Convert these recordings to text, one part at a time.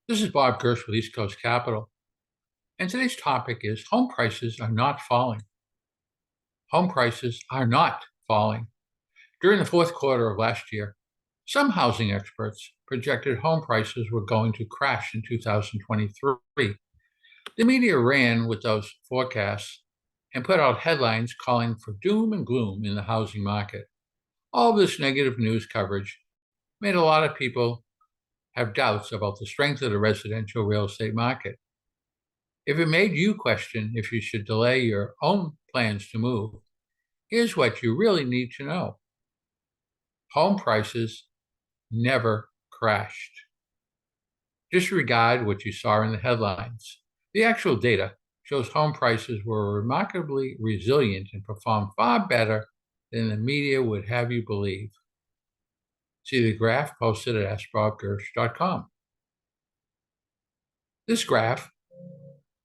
This is Bob Gersh with East Coast Capital, and today's topic is home prices are not falling. Home prices are not falling. During the fourth quarter of last year, some housing experts projected home prices were going to crash in 2023. The media ran with those forecasts and put out headlines calling for doom and gloom in the housing market. All this negative news coverage made a lot of people have doubts about the strength of the residential real estate market. If it made you question if you should delay your own plans to move, here's what you really need to know. Home prices never crashed. Disregard what you saw in the headlines. The actual data shows home prices were remarkably resilient and performed far better than the media would have you believe. See the graph posted at askbobgersh.com. This graph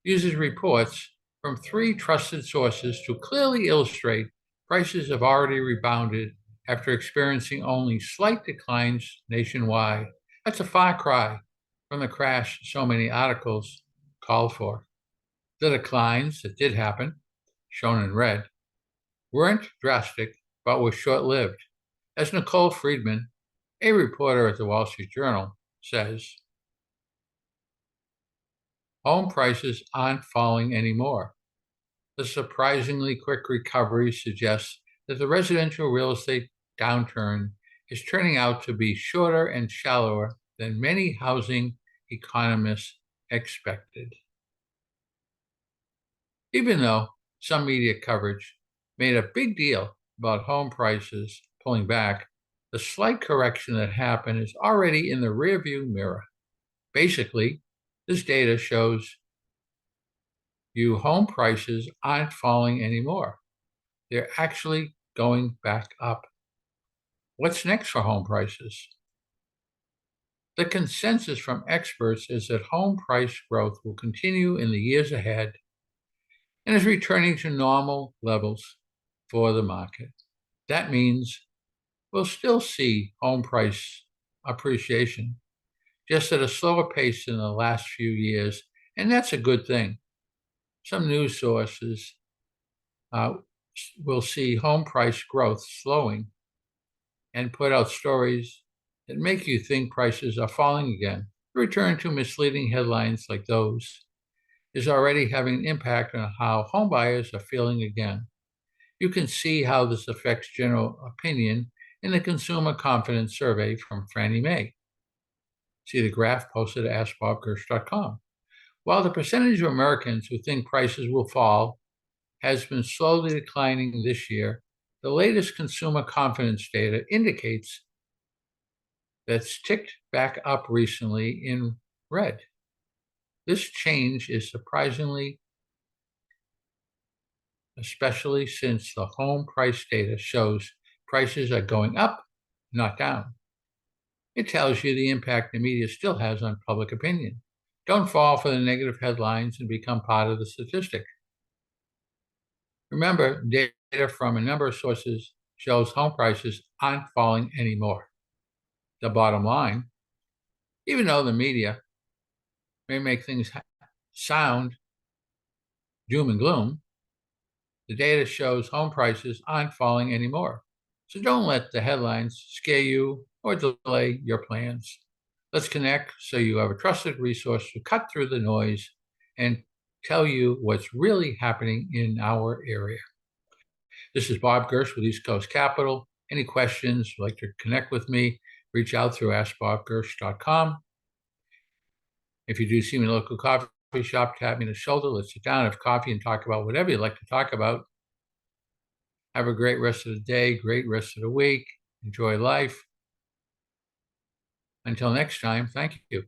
uses reports from three trusted sources to clearly illustrate prices have already rebounded after experiencing only slight declines nationwide. That's a far cry from the crash so many articles called for. The declines that did happen, shown in red, weren't drastic but were short-lived. As Nicole Friedman, a reporter at the Wall Street Journal, says, home prices aren't falling anymore. The surprisingly quick recovery suggests that the residential real estate downturn is turning out to be shorter and shallower than many housing economists expected. Even though some media coverage made a big deal about home prices pulling back, the slight correction that happened is already in the rearview mirror. Basically, this data shows you home prices aren't falling anymore. They're actually going back up. What's next for home prices? The consensus from experts is that home price growth will continue in the years ahead and is returning to normal levels for the market. That means we'll still see home price appreciation, just at a slower pace than the last few years, and that's a good thing. Some news sources will see home price growth slowing and put out stories that make you think prices are falling again. Return to misleading headlines like those is already having an impact on how home buyers are feeling again. You can see how this affects general opinion in the Consumer Confidence Survey from Fannie Mae. See the graph posted at askbobgersh.com. While the percentage of Americans who think prices will fall has been slowly declining this year, the latest consumer confidence data indicates that's ticked back up recently in red. This change is surprisingly, especially since the home price data shows prices are going up, not down. It tells you the impact the media still has on public opinion. Don't fall for the negative headlines and become part of the statistic. Remember, data from a number of sources shows home prices aren't falling anymore. The bottom line, even though the media may make things sound doom and gloom, the data shows home prices aren't falling anymore. So don't let the headlines scare you or delay your plans. Let's connect so you have a trusted resource to cut through the noise and tell you what's really happening in our area. This is Bob Gersh with East Coast Capital. Any questions, you'd like to connect with me, reach out through askbobgersh.com. If you do see me in a local coffee shop, tap me in the shoulder. Let's sit down, have coffee, and talk about whatever you'd like to talk about. Have a great rest of the day, great rest of the week. Enjoy life. Until next time, thank you.